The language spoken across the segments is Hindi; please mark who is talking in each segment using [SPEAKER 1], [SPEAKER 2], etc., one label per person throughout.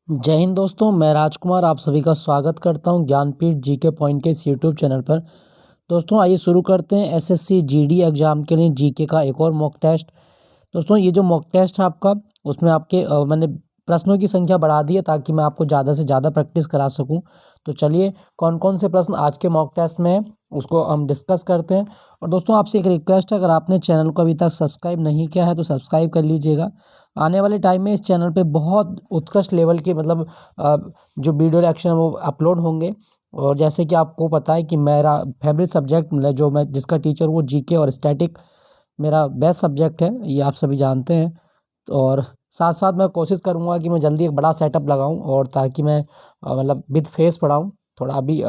[SPEAKER 1] जय हिंद दोस्तों, मैं राजकुमार आप सभी का स्वागत करता हूं ज्ञानपीठ जीके पॉइंट के इस यूट्यूब चैनल पर। दोस्तों आइए शुरू करते हैं एसएससी जीडी एग्ज़ाम के लिए जीके का एक और मॉक टेस्ट। दोस्तों ये जो मॉक टेस्ट है आपका, उसमें आपके मैंने प्रश्नों की संख्या बढ़ा दी है ताकि मैं आपको ज़्यादा से ज़्यादा प्रैक्टिस करा सकूं। तो चलिए कौन कौन से प्रश्न आज के मॉक टेस्ट में है उसको हम डिस्कस करते हैं। और दोस्तों आपसे एक रिक्वेस्ट है, अगर आपने चैनल को अभी तक सब्सक्राइब नहीं किया है तो सब्सक्राइब कर लीजिएगा। आने वाले टाइम में इस चैनल पे बहुत उत्कृष्ट लेवल के जो वीडियो रिएक्शन है वो अपलोड होंगे। और जैसे कि आपको पता है कि मेरा फेवरेट सब्जेक्ट मतलब जो मैं जिसका टीचर वो जीके और स्टैटिक मेरा बेस्ट सब्जेक्ट है, ये आप सभी जानते हैं। और साथ साथ मैं कोशिश करूँगा कि मैं जल्दी एक बड़ा सेटअप लगाऊँ और ताकि मैं मतलब विद फेस पढ़ाऊँ। थोड़ा अभी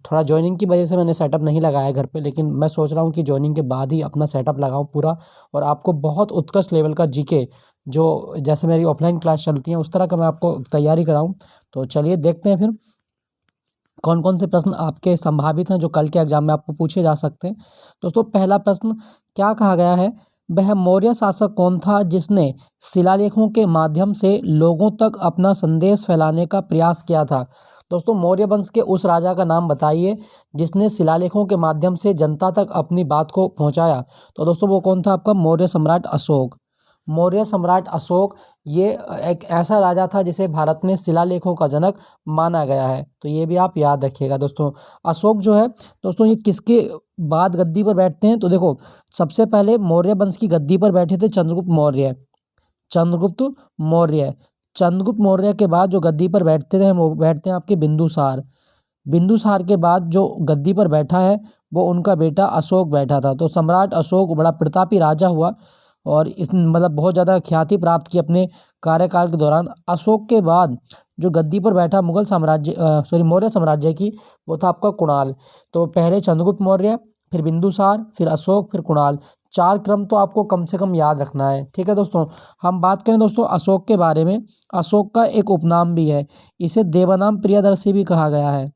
[SPEAKER 1] थोड़ा जॉइनिंग की वजह से मैंने सेटअप नहीं लगाया है घर पे, लेकिन मैं सोच रहा हूँ कि जॉइनिंग के बाद ही अपना सेटअप लगाऊँ पूरा और आपको बहुत उत्कृष्ट लेवल का जीके जो जैसे मेरी ऑफलाइन क्लास चलती है उस तरह का मैं आपको तैयारी कराऊँ। तो चलिए देखते हैं फिर कौन कौन से प्रश्न आपके संभावित हैं जो कल के एग्जाम में आपको पूछे जा सकते हैं। दोस्तों पहला प्रश्न क्या कहा गया है, वह मौर्य शासक कौन था जिसने शिलालेखों के माध्यम से लोगों तक अपना संदेश फैलाने का प्रयास किया था। दोस्तों मौर्य वंश के उस राजा का नाम बताइए जिसने शिलालेखों के माध्यम से जनता तक अपनी बात को पहुंचाया। तो दोस्तों वो कौन था, आपका मौर्य सम्राट अशोक। मौर्य सम्राट अशोक ये एक ऐसा राजा था जिसे भारत में शिलालेखों का जनक माना गया है, तो ये भी आप याद रखिएगा। दोस्तों अशोक जो है दोस्तों ये किसके बाद गद्दी पर बैठते हैं, तो देखो सबसे पहले मौर्य वंश की गद्दी पर बैठे थे चंद्रगुप्त मौर्य। चंद्रगुप्त मौर्य चंद्रगुप्त मौर्य के बाद जो गद्दी पर बैठते थे वो बैठते हैं आपके बिंदुसार। बिंदुसार के बाद जो गद्दी पर बैठा है वो उनका बेटा अशोक बैठा था। तो सम्राट अशोक बड़ा प्रतापी राजा हुआ और इस बहुत ज़्यादा ख्याति प्राप्त की अपने कार्यकाल के दौरान। अशोक के बाद जो गद्दी पर बैठा मुगल साम्राज्य मौर्य साम्राज्य की, वो था आपका कुणाल। तो पहले चंद्रगुप्त मौर्य, फिर बिंदुसार, फिर अशोक, फिर कुणाल। 4 क्रम तो आपको कम से कम याद रखना है, ठीक है दोस्तों। हम बात करें दोस्तों अशोक के बारे में, अशोक का एक उपनाम भी है, इसे देवानाम प्रियदर्शी भी कहा गया है।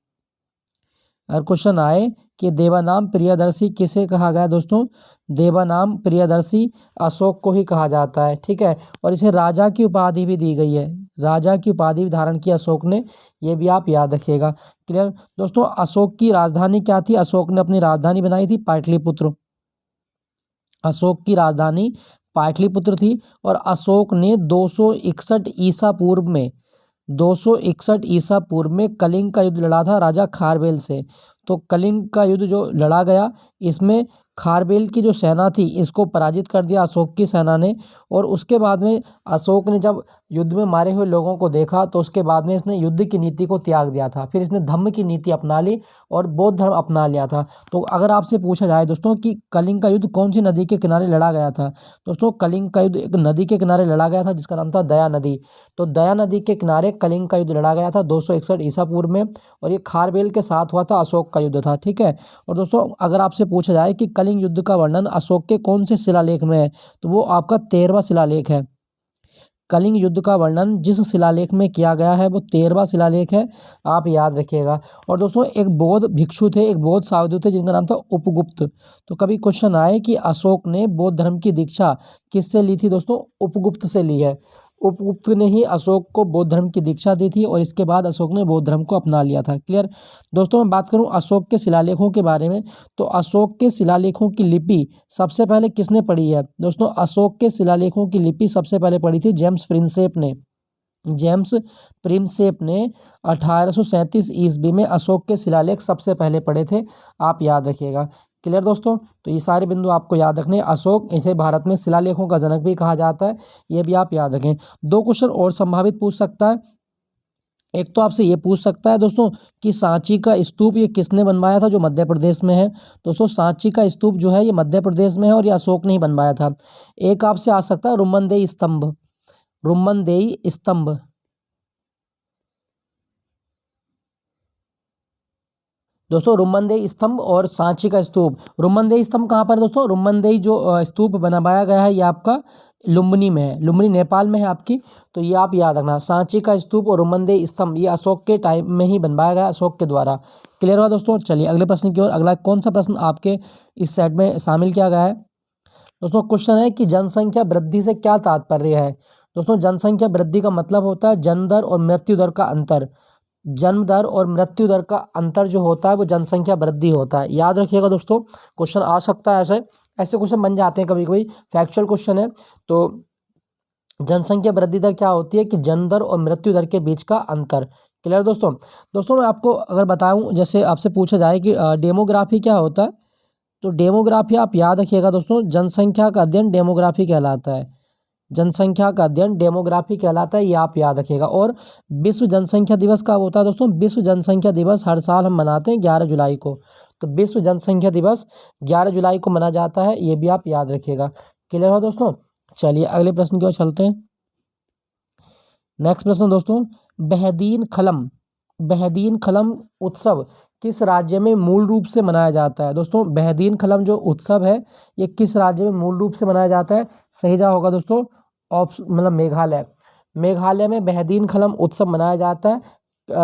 [SPEAKER 1] अगर क्वेश्चन आए कि देवानाम प्रियदर्शी किसे कहा गया, दोस्तों देवानाम प्रियदर्शी अशोक को ही कहा जाता है, ठीक है। और इसे राजा की उपाधि भी दी गई है, राजा की उपाधि भी धारण की अशोक ने, ये भी आप याद रखिएगा। क्लियर दोस्तों। अशोक की राजधानी क्या थी, अशोक ने अपनी राजधानी बनाई थी पाटलिपुत्र। अशोक की राजधानी पाटलिपुत्र थी। और अशोक ने 261 ईसा पूर्व में 261 ईसा पूर्व में कलिंग का युद्ध लड़ा था राजा खारवेल से। तो कलिंग का युद्ध जो लड़ा गया, इसमें खारवेल की जो सेना थी इसको पराजित कर दिया अशोक की सेना ने। और उसके बाद में अशोक ने जब युद्ध में मारे हुए लोगों को देखा तो उसके बाद में इसने युद्ध की नीति को त्याग दिया था, फिर इसने धम्म की नीति अपना ली और बौद्ध धर्म अपना लिया था। तो अगर आपसे पूछा जाए दोस्तों कि कलिंग का युद्ध कौन सी नदी के किनारे लड़ा गया था, दोस्तों कलिंग का युद्ध एक नदी के किनारे लड़ा गया था जिसका नाम था दया नदी। तो दया नदी के किनारे कलिंग का युद्ध लड़ा गया था 261 ईसा पूर्व में, और ये खारवेल के साथ हुआ था, अशोक का युद्ध था, ठीक है। और दोस्तों अगर आपसे पूछा जाए कि कलिंग युद्ध का वर्णन अशोक के कौन से शिलालेख में है, तो वो आपका 13वां शिलालेख है। कलिंग युद्ध का वर्णन जिस शिलालेख में किया गया है वो 13वां शिलालेख है, आप याद रखिएगा। और दोस्तों एक बौद्ध भिक्षु थे, एक बौद्ध साधु थे जिनका नाम था उपगुप्त। तो कभी क्वेश्चन आए कि अशोक ने बौद्ध धर्म की दीक्षा किससे ली थी, दोस्तों उपगुप्त से ली है। उपगुप्त ने ही अशोक को बौद्ध धर्म की दीक्षा दी थी और इसके बाद अशोक ने बौद्ध धर्म को अपना लिया था। क्लियर दोस्तों। मैं बात करूं अशोक के शिलालेखों के बारे में, तो अशोक के शिलालेखों की लिपि सबसे पहले किसने पढ़ी है, दोस्तों अशोक के शिलालेखों की लिपि सबसे पहले पढ़ी थी जेम्स प्रिंसेप ने। जेम्स प्रिंसेप ने 1837 ईस्वी में अशोक के शिलालेख सबसे पहले पढ़े थे, आप याद रखिएगा। क्लियर दोस्तों। तो ये सारे बिंदु आपको याद रखने। अशोक, इसे भारत में शिलालेखों का जनक भी कहा जाता है, ये भी आप याद रखें। 2 क्वेश्चन और संभावित पूछ सकता है। एक तो आपसे ये पूछ सकता है दोस्तों कि सांची का स्तूप ये किसने बनवाया था, जो मध्य प्रदेश में है। दोस्तों सांची का स्तूप जो है ये मध्य प्रदेश में है और ये अशोक ने ही बनवाया था। एक आपसे आ सकता है रुम्मनदेही स्तंभ, रुम्मनदेही स्तंभ। दोस्तों रुम्मनदेही स्तंभ और सांची का स्तूप। रुम्मनदेही स्तंभ कहाँ पर है दोस्तों, रुम्मनदेही जो स्तूप बनवाया गया है ये आपका लुम्बिनी में है, लुम्बिनी नेपाल में है आपकी। तो ये आप याद रखना, सांची का स्तूप और रुम्मनदेही स्तंभ ये अशोक के टाइम में ही बनवाया गया, अशोक के द्वारा। क्लियर हुआ दोस्तों। चलिए अगले प्रश्न की ओर। अगला कौन सा प्रश्न आपके इस सेट में शामिल किया गया है, दोस्तों क्वेश्चन है कि जनसंख्या वृद्धि से क्या तात्पर्य है। दोस्तों जनसंख्या वृद्धि का मतलब होता है जन्म दर और मृत्यु दर का अंतर। जन्म दर और मृत्यु दर का अंतर जो होता है वो जनसंख्या वृद्धि होता है। याद रखिएगा दोस्तों, क्वेश्चन आ सकता है ऐसे ऐसे क्वेश्चन बन जाते हैं कभी कभी, फैक्चुअल क्वेश्चन है। तो जनसंख्या वृद्धि दर क्या होती है कि जन्म दर और मृत्यु दर के बीच का अंतर। क्लियर दोस्तों। दोस्तों मैं आपको अगर बताऊं, जैसे आपसे पूछा जाए कि डेमोग्राफी क्या होता है, तो डेमोग्राफी आप याद रखिएगा दोस्तों, जनसंख्या का अध्ययन डेमोग्राफी कहलाता है। जनसंख्या का अध्ययन डेमोग्राफी कहलाता है, ये आप याद रखिएगा। और विश्व जनसंख्या दिवस कब होता है दोस्तों? विश्व जनसंख्या दिवस हर साल हम मनाते हैं 11 जुलाई को। तो विश्व जनसंख्या दिवस 11 जुलाई को मनाया जाता है, ये भी आप याद रखिएगा। क्लियर हो दोस्तों। चलिए अगले प्रश्न की ओर चलते हैं। नेक्स्ट प्रश्न दोस्तों, बहदीन खलम उत्सव किस राज्य में मूल रूप से मनाया जाता है? दोस्तों बहदीन खलम जो उत्सव है ये किस राज्य में मूल रूप से मनाया जाता है? सही जवाब होगा दोस्तों मतलब मेघालय। मेघालय में बहदीन खलम उत्सव मनाया जाता है।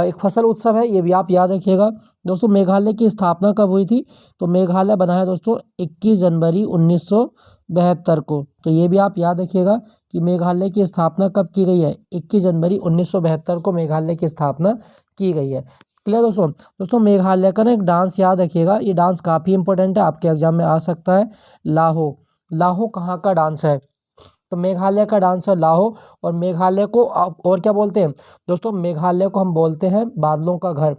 [SPEAKER 1] एक फसल उत्सव है, ये भी आप याद रखिएगा। दोस्तों मेघालय की स्थापना कब हुई थी? तो मेघालय बना है दोस्तों 21 जनवरी 1972 को। तो ये भी आप याद रखिएगा कि मेघालय की स्थापना कब की गई है? 21 जनवरी 1972 को मेघालय की स्थापना की गई है। क्लियर दोस्तों। दोस्तों मेघालय का ना एक डांस याद रखिएगा, ये डांस काफ़ी इंपॉर्टेंट है, आपके एग्जाम में आ सकता है। लाहो। लाहो कहाँ का डांस है? तो मेघालय का डांस है लाहो। और मेघालय को आप और क्या बोलते हैं दोस्तों? मेघालय को हम बोलते हैं बादलों का घर।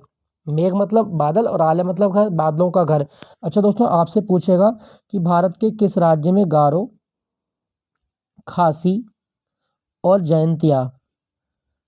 [SPEAKER 1] मेघ मतलब बादल और आलय मतलब घर, बादलों का घर। अच्छा दोस्तों आपसे पूछेगा कि भारत के किस राज्य में गारो, खासी और जयंतिया,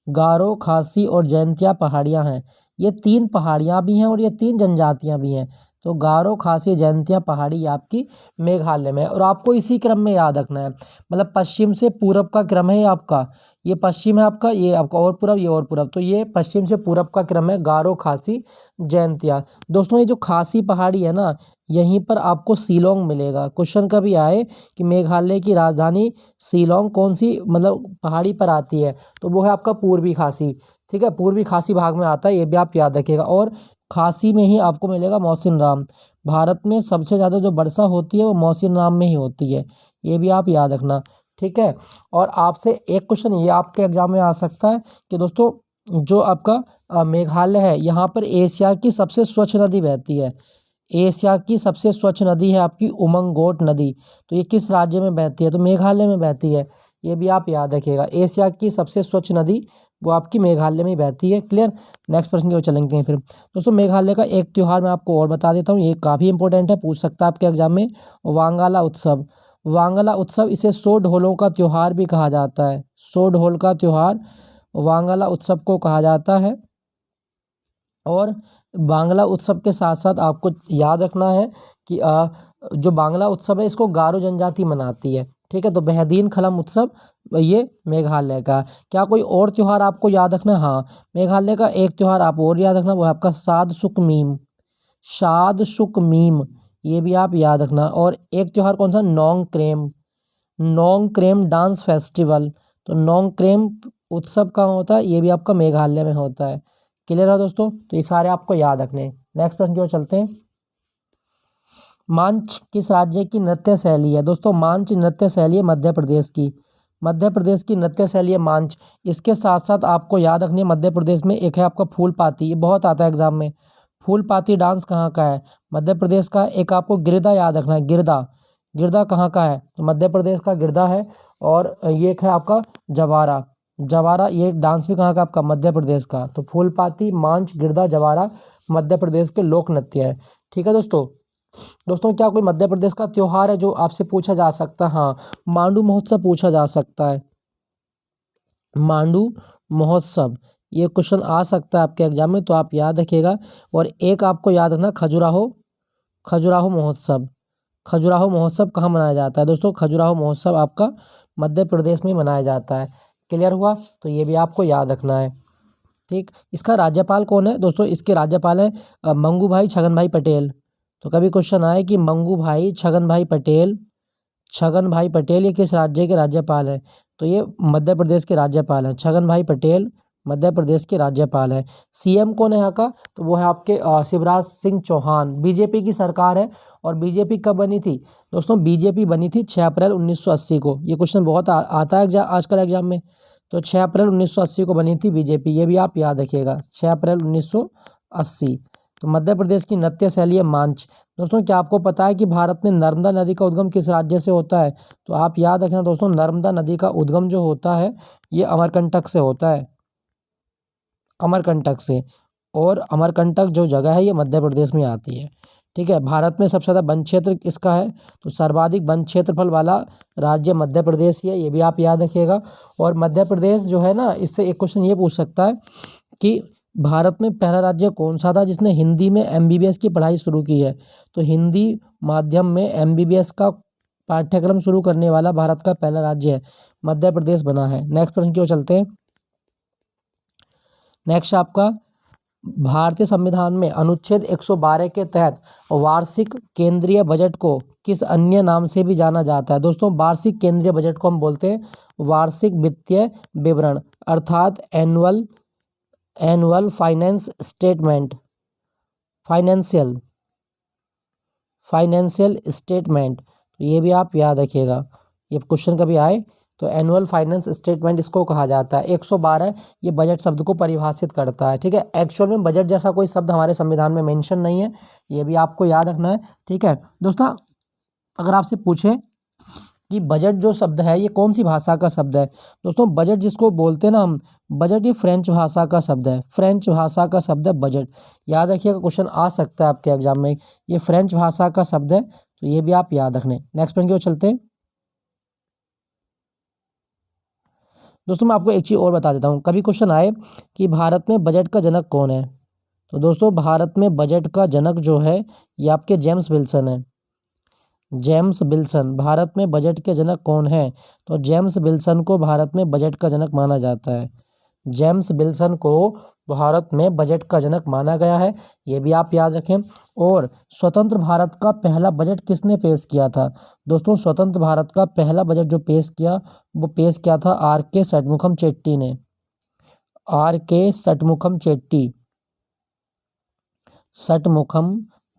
[SPEAKER 1] गारो, खासी और जयंतिया पहाड़ियाँ हैं। ये 3 पहाड़ियाँ भी हैं और ये 3 जनजातियाँ भी हैं। तो गारो, खासी, जयंतिया पहाड़ी आपकी मेघालय में है। और आपको इसी क्रम में याद रखना है, मतलब पश्चिम से पूरब का क्रम है ये आपका। ये पश्चिम है आपका, ये आपका और पूरब, ये और पूरब। तो ये पश्चिम से पूरब का क्रम है, गारो, खासी, जयंतिया। दोस्तों ये जो खासी पहाड़ी है ना, यहीं पर आपको शिलोंग मिलेगा। क्वेश्चन कभी आए कि मेघालय की राजधानी शिलोंग कौन सी मतलब पहाड़ी पर आती है, तो वो है आपका पूर्वी खासी। ठीक है, पूर्वी खासी भाग में आता है, ये भी आप याद रखिएगा। और खासी में ही आपको मिलेगा मौसिन राम। भारत में सबसे ज़्यादा जो वर्षा होती है वो मौसिन राम में ही होती है, ये भी आप याद रखना। ठीक है। और आपसे एक क्वेश्चन ये आपके एग्जाम में आ सकता है कि दोस्तों जो आपका मेघालय है, यहाँ पर एशिया की सबसे स्वच्छ नदी बहती है। एशिया की सबसे स्वच्छ नदी है आपकी उमंगोट नदी। तो ये किस राज्य में बहती है? तो मेघालय में बहती है, ये भी आप याद रखिएगा। एशिया की सबसे स्वच्छ नदी वो आपकी मेघालय में ही बहती है। क्लियर। नेक्स्ट प्रश्न की ओर चलेंगे फिर। दोस्तों मेघालय का एक त्यौहार मैं आपको और बता देता हूँ, ये काफ़ी इंपॉर्टेंट है, पूछ सकता है आपके एग्जाम में। वांगाला उत्सव। वांगला उत्सव, इसे 100 ढोलों का त्यौहार भी कहा जाता है। 100 ढोल का त्यौहार वांगला उत्सव को कहा जाता है। और बांग्ला उत्सव के साथ साथ आपको याद रखना है कि जो बांग्ला उत्सव है इसको गारो जनजाति मनाती है। ठीक है। तो बहदीन खलम उत्सव ये मेघालय का। क्या कोई और त्यौहार आपको याद रखना है? हाँ, मेघालय का एक त्यौहार आप और याद रखना, वो है आपका साद सुक मीम। साद सुक मीम, ये भी आप याद रखना। और एक त्यौहार कौन सा? Nongkrem. Nongkrem dance festival. तो नोंग क्रेम उत्सव कहाँ होता है? ये भी आपका मेघालय में होता है। क्लियर है दोस्तों। तो ये सारे आपको याद रखने हैं। नेक्स्ट प्रश्न की ओर चलते हैं। मांच किस राज्य की नृत्य शैली है? दोस्तों मांच नृत्य शैली है मध्य प्रदेश की। मध्य प्रदेश की नृत्य शैली है मांच। इसके साथ साथ आपको याद रखनी है, मध्य प्रदेश में एक है आपका फूल पाती, ये बहुत आता है एग्जाम में। फूल पाती डांस कहाँ का है? मध्य प्रदेश का। एक आपको गिरदा याद रखना है, गिरदा। गिरदा कहाँ का है? तो मध्य प्रदेश का गिरदा है। और ये एक है आपका जवारा। जवारा ये डांस भी कहाँ का? आपका मध्य प्रदेश का। तो फूलपाती, मांच, गिरदा, जवारा मध्य प्रदेश के लोक नृत्य है। ठीक है दोस्तों। दोस्तों क्या कोई मध्य प्रदेश का त्योहार है जो आपसे पूछा जा सकता है? हाँ, मांडू महोत्सव पूछा जा सकता है। मांडू महोत्सव, ये क्वेश्चन आ सकता है आपके एग्जाम में, तो आप याद रखिएगा। और एक आपको याद रखना खजुराहो, खजुराहो महोत्सव। खजुराहो महोत्सव कहाँ मनाया जाता है? दोस्तों खजुराहो महोत्सव आपका मध्य प्रदेश में मनाया जाता है। क्लियर हुआ। तो ये भी आपको याद रखना है। ठीक। इसका राज्यपाल कौन है? दोस्तों इसके राज्यपाल हैं मंगू भाई छगन भाई पटेल। तो कभी क्वेश्चन आए कि मंगू भाई छगन भाई पटेल, छगन भाई पटेल ये किस राज्य के राज्यपाल हैं? तो ये मध्य प्रदेश के राज्यपाल हैं। छगन भाई पटेल मध्य प्रदेश के राज्यपाल हैं। सीएम कौन है यहाँ का, तो वो है आपके शिवराज सिंह चौहान। बीजेपी की सरकार है और बीजेपी कब बनी थी दोस्तों, बीजेपी बनी थी 6 अप्रैल 1980 को। ये क्वेश्चन बहुत आता है आजकल एग्जाम में। तो 6 अप्रैल 1980 को बनी थी बीजेपी, ये भी आप याद रखिएगा, 6 अप्रैल 1980। तो मध्य प्रदेश की नृत्य शैली है मांच। दोस्तों क्या आपको पता है कि भारत में नर्मदा नदी का उद्गम किस राज्य से होता है, तो आप याद रखना दोस्तों, नर्मदा नदी का उद्गम जो होता है ये अमरकंटक से होता है, अमरकंटक से। और अमरकंटक जो जगह है ये मध्य प्रदेश में आती है। ठीक है, भारत में सबसे ज़्यादा वन क्षेत्र किसका है, तो सर्वाधिक वन क्षेत्रफल वाला राज्य मध्य प्रदेश ही है, ये भी आप याद रखिएगा। और मध्य प्रदेश जो है ना, इससे एक क्वेश्चन ये पूछ सकता है कि भारत में पहला राज्य कौन सा था जिसने हिंदी में एमबीबीएस की पढ़ाई शुरू की है, तो हिंदी माध्यम में एमबीबीएस का पाठ्यक्रम शुरू करने वाला भारत का पहला राज्य है मध्य प्रदेश बना है। नेक्स्ट प्रश्न की ओर चलते हैं। नेक्स्ट आपका, भारतीय संविधान में अनुच्छेद 112 के तहत वार्षिक केंद्रीय बजट को किस अन्य नाम से भी जाना जाता है। दोस्तों वार्षिक केंद्रीय बजट को हम बोलते हैं वार्षिक वित्तीय विवरण, अर्थात annual finance statement, financial statement. तो ये भी आप याद रखिएगा, ये क्वेश्चन कभी आए तो एनुअल फाइनेंस स्टेटमेंट इसको कहा जाता है। 112 ये बजट शब्द को परिभाषित करता है। ठीक है, एक्चुअल में बजट जैसा कोई शब्द हमारे संविधान में मेंशन नहीं है, ये भी आपको याद रखना है। ठीक है दोस्तों, अगर आपसे पूछे कि बजट जो शब्द है ये कौन सी भाषा का शब्द है, दोस्तों बजट जिसको बोलते हैं ना हम, बजट ये फ्रेंच भाषा का शब्द है, फ्रेंच भाषा का शब्द है बजट। याद रखिएगा, क्वेश्चन आ सकता है आपके एग्जाम में, ये फ्रेंच भाषा का शब्द है, तो ये भी आप याद रखने। नेक्स्ट प्रश्न की ओर चलते हैं। दोस्तों मैं आपको एक चीज़ और बता देता हूँ, कभी क्वेश्चन आए कि भारत में बजट का जनक कौन है, तो दोस्तों भारत में बजट का जनक जो है ये आपके जेम्स विल्सन है। जेम्स विल्सन, भारत में बजट के जनक कौन है, तो जेम्स विल्सन को भारत में बजट का जनक माना जाता है। जेम्स विल्सन को भारत में बजट का जनक माना गया है, ये भी आप याद रखें। और स्वतंत्र भारत का पहला बजट किसने पेश किया था, दोस्तों स्वतंत्र भारत का पहला बजट जो पेश किया वो पेश किया था आर के षटमुखम चेट्टी ने, आर के षटमुखम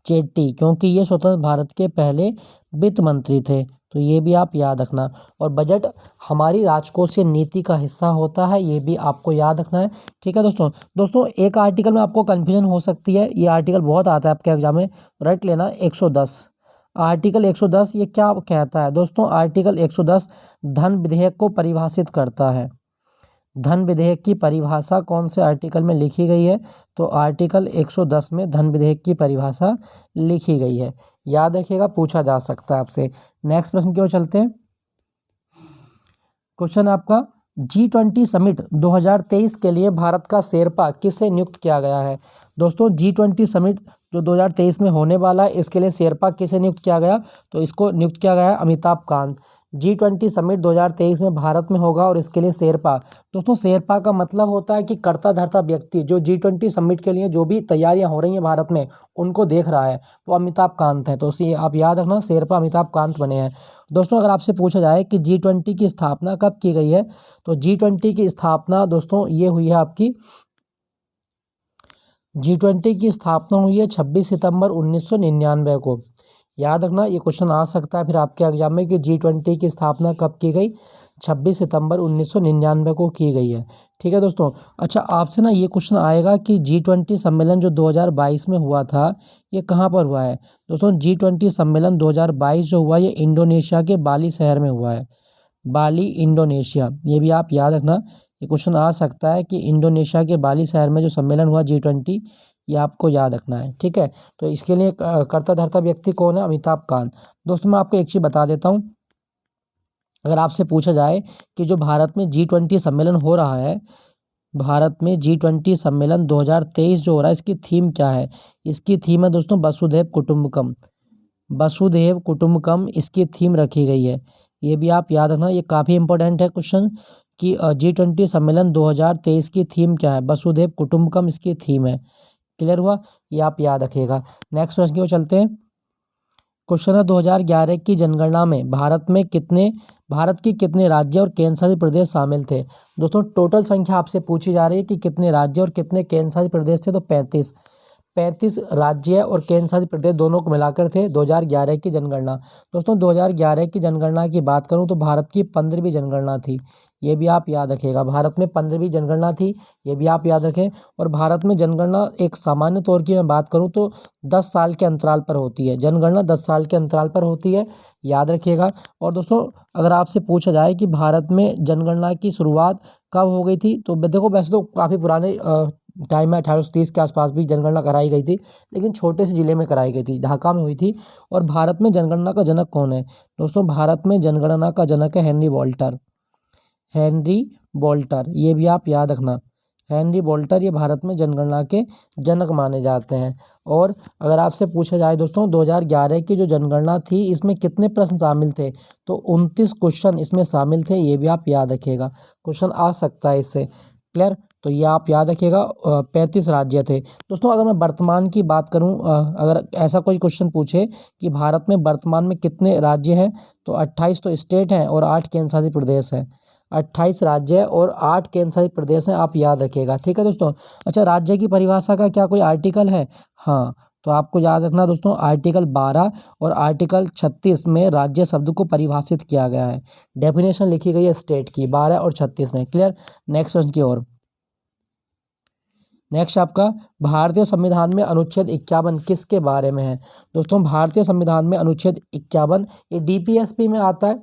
[SPEAKER 1] चेट्टी, क्योंकि ये स्वतंत्र भारत के पहले वित्त मंत्री थे, तो ये भी आप याद रखना। और बजट हमारी राजकोषीय नीति का हिस्सा होता है, ये भी आपको याद रखना है। ठीक है दोस्तों एक आर्टिकल में आपको कन्फ्यूजन हो सकती है, ये आर्टिकल बहुत आता है आपके एग्जाम में, रट लेना 110। आर्टिकल 110 ये क्या कहता है दोस्तों, आर्टिकल 110 धन विधेयक को परिभाषित करता है। धन विधेयक की परिभाषा कौन से आर्टिकल में लिखी गई है, तो आर्टिकल 110 में धन विधेयक की परिभाषा लिखी गई है, याद रखिएगा, पूछा जा सकता है आपसे। नेक्स्ट प्रश्न की ओर चलते हैं। क्वेश्चन आपका, G20 समिट 2023 के लिए भारत का शेरपा किसे नियुक्त किया गया है। दोस्तों G20 समिट जो 2023 में होने वाला है इसके लिए शेरपा किसे नियुक्त किया गया, तो इसको नियुक्त किया गया है अमिताभ कांत। G20 समिट 2023 में भारत में होगा और इसके लिए शेरपा, दोस्तों शेरपा का मतलब होता है कि कर्ता धर्ता व्यक्ति, जो G20 समिट के लिए जो भी तैयारियां हो रही हैं भारत में उनको देख रहा है, वो अमिताभ कांत हैं। तो उसी आप याद रखना, शेरपा अमिताभ कांत बने हैं। दोस्तों अगर आपसे पूछा जाए कि G20 की स्थापना कब की गई है, तो G20 की स्थापना दोस्तों ये हुई है आपकी, G20 की स्थापना हुई है 26 सितंबर 1999 को। याद रखना, ये क्वेश्चन आ सकता है फिर आपके एग्जाम में कि G20 की स्थापना कब की गई, 26 सितंबर 1999 को की गई है। ठीक है दोस्तों, अच्छा आपसे ना ये क्वेश्चन आएगा कि G20 सम्मेलन जो 2022 में हुआ था ये कहाँ पर हुआ है। दोस्तों G20 सम्मेलन 2022 जो हुआ ये इंडोनेशिया के बाली शहर में हुआ है, बाली इंडोनेशिया, ये भी आप याद रखना, ये क्वेश्चन आ सकता है कि इंडोनेशिया के बाली शहर में जो सम्मेलन हुआ G20, ये आपको याद रखना है। ठीक है, तो इसके लिए कर्ता धर्ता व्यक्ति कौन है, अमिताभ कांत। दोस्तों मैं आपको एक चीज़ बता देता हूँ, अगर आपसे पूछा जाए कि जो भारत में G20 सम्मेलन हो रहा है, भारत में G20 सम्मेलन 2023 जो हो रहा है इसकी थीम क्या है, इसकी थीम है दोस्तों वसुधैव कुटुंबकम, वसुधैव कुटुंबकम इसकी थीम रखी गई है, ये भी आप याद रखना, ये काफ़ी इंपॉर्टेंट है क्वेश्चन कि G20 सम्मेलन 2023 की थीम क्या है, वसुधैव कुटुंबकम इसकी थीम है। क्लियर हुआ, ये आप याद रखिएगा। नेक्स्ट प्रश्न की ओर चलते हैं। क्वेश्चन है 2011 की जनगणना में भारत में कितने भारत की कितने राज्य और केंद्र शासित प्रदेश शामिल थे? दोस्तों टोटल संख्या आपसे पूछी जा रही है कि कितने राज्य और कितने केंद्र शासित प्रदेश थे, तो 35। 35 राज्य और केंद्र शासित प्रदेश दोनों को मिलाकर थे 2011 की जनगणना। दोस्तों 2011 की जनगणना की बात करूं तो भारत की 15वीं जनगणना थी, ये भी आप याद रखिएगा। भारत में 15वीं जनगणना थी, ये भी आप याद रखें। और भारत में जनगणना एक सामान्य तौर की मैं बात करूं तो 10 साल के अंतराल पर होती है। जनगणना 10 साल के अंतराल पर होती है, याद रखिएगा। और दोस्तों अगर आपसे पूछा जाए कि भारत में जनगणना की शुरुआत कब हो गई थी, तो देखो वैसे तो काफ़ी पुराने टाइम में 1830 के आसपास भी जनगणना कराई गई थी, लेकिन छोटे से ज़िले में कराई गई थी, ढाका में हुई थी। और भारत में जनगणना का जनक कौन है? दोस्तों भारत में जनगणना का जनक है हेनरी बोल्टर। हेनरी बोल्टर, ये भी आप याद रखना। हेनरी बोल्टर ये भारत में जनगणना के जनक माने जाते हैं। और अगर आपसे पूछा जाए दोस्तों 2011 की जो जनगणना थी इसमें कितने प्रश्न शामिल थे, तो 29 क्वेश्चन इसमें शामिल थे, ये भी आप याद रखिएगा। क्वेश्चन आ सकता है इससे, क्लियर? तो ये आप याद रखिएगा। 35 राज्य थे। दोस्तों अगर मैं वर्तमान की बात करूं, अगर ऐसा कोई क्वेश्चन पूछे कि भारत में वर्तमान में कितने राज्य हैं, तो 28 तो स्टेट हैं और 8 केंद्र शासित प्रदेश हैं। 28 राज्य और 8 केंद्र शासित प्रदेश हैं, आप याद रखिएगा, ठीक है दोस्तों। अच्छा, राज्य की परिभाषा का क्या कोई आर्टिकल है? हाँ, तो आपको याद रखना दोस्तों, आर्टिकल 12 और आर्टिकल 36 में राज्य शब्द को परिभाषित किया गया है। डेफिनेशन लिखी गई है स्टेट की 12 और 36 में, क्लियर? नेक्स्ट प्रश्न की ओर। नेक्स्ट आपका भारतीय संविधान में अनुच्छेद 51 किसके बारे में है? दोस्तों भारतीय संविधान में अनुच्छेद 51 ये डीपीएसपी में आता है।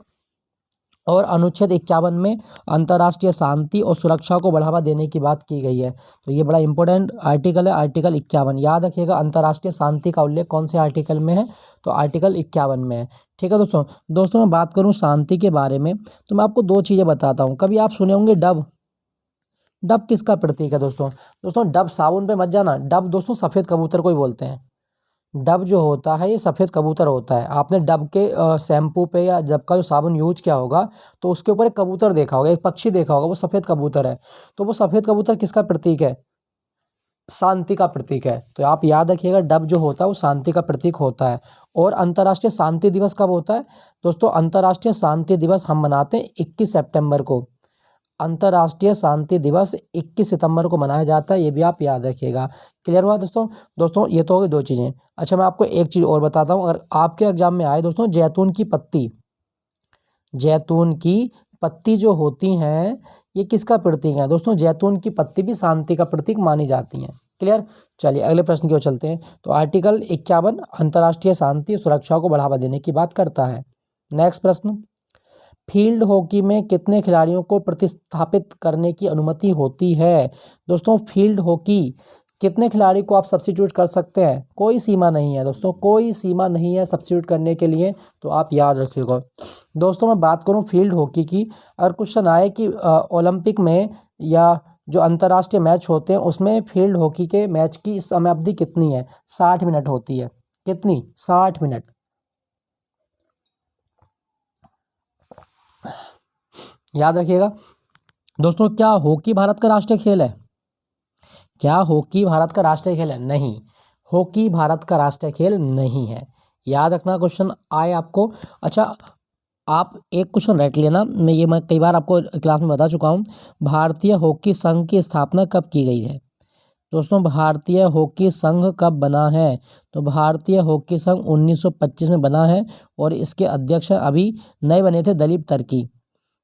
[SPEAKER 1] और अनुच्छेद 51 में अंतर्राष्ट्रीय शांति और सुरक्षा को बढ़ावा देने की बात की गई है। तो ये बड़ा इंपॉर्टेंट आर्टिकल है, आर्टिकल 51, याद रखिएगा। अंतर्राष्ट्रीय शांति का उल्लेख कौन से आर्टिकल में है? तो आर्टिकल 51 में है, ठीक है दोस्तों। दोस्तों मैं बात करूँ शांति के बारे में, तो मैं आपको दो चीज़ें बताता हूँ। कभी आप सुने होंगे डब। डब किसका प्रतीक है दोस्तों? दोस्तों डब साबुन पे मत जाना, डब दोस्तों सफ़ेद कबूतर को ही बोलते हैं। डब जो होता है ये सफ़ेद कबूतर होता है। आपने डब के शैम्पू पे या डब का जो साबुन यूज किया होगा तो उसके ऊपर एक कबूतर देखा होगा, एक पक्षी देखा होगा, वो सफ़ेद कबूतर है। तो वो सफ़ेद कबूतर किसका प्रतीक है? शांति का प्रतीक है। तो आप याद रखिएगा, डब जो होता है वो शांति का प्रतीक होता है। और अंतर्राष्ट्रीय शांति दिवस कब होता है? दोस्तों अंतर्राष्ट्रीय शांति दिवस हम मनाते हैं 21 सितंबर को। अंतर्राष्ट्रीय शांति दिवस 21 सितंबर को मनाया जाता है, ये भी आप याद रखिएगा। क्लियर हुआ दोस्तों? दोस्तों ये तो हो गई दो चीज़ें। अच्छा मैं आपको एक चीज़ और बताता हूँ, अगर आपके एग्जाम में आए दोस्तों, जैतून की पत्ती, जैतून की पत्ती जो होती हैं ये किसका प्रतीक है? दोस्तों जैतून की पत्ती भी शांति का प्रतीक मानी जाती हैं। क्लियर? चलिए अगले प्रश्न की ओर चलते हैं। तो आर्टिकल 51 अंतर्राष्ट्रीय शांति सुरक्षा को बढ़ावा देने की बात करता है। नेक्स्ट प्रश्न, फील्ड हॉकी में कितने खिलाड़ियों को प्रतिस्थापित करने की अनुमति होती है? दोस्तों फील्ड हॉकी कितने खिलाड़ी को आप सब्स्टिट्यूट कर सकते हैं? कोई सीमा नहीं है दोस्तों, कोई सीमा नहीं है सब्स्टिट्यूट करने के लिए, तो आप याद रखिएगा। दोस्तों मैं बात करूं फील्ड हॉकी की, अगर क्वेश्चन आए कि ओलंपिक में या जो अंतर्राष्ट्रीय मैच होते हैं उसमें फील्ड हॉकी के मैच की समय अवधि कितनी है? 60 मिनट होती है। कितनी? 60 मिनट। याद रखिएगा दोस्तों। क्या हॉकी भारत का राष्ट्रीय खेल है? क्या हॉकी भारत का राष्ट्रीय खेल है? नहीं, हॉकी भारत का राष्ट्रीय खेल नहीं है। याद रखना, क्वेश्चन आए आपको। अच्छा आप एक क्वेश्चन रट लेना, मैं कई बार आपको क्लास में बता चुका हूँ। भारतीय हॉकी संघ की स्थापना कब की गई है? दोस्तों भारतीय हॉकी संघ कब बना है? तो भारतीय हॉकी संघ 1925 में बना है। और इसके अध्यक्ष अभी नए बने थे दलीप तर्की।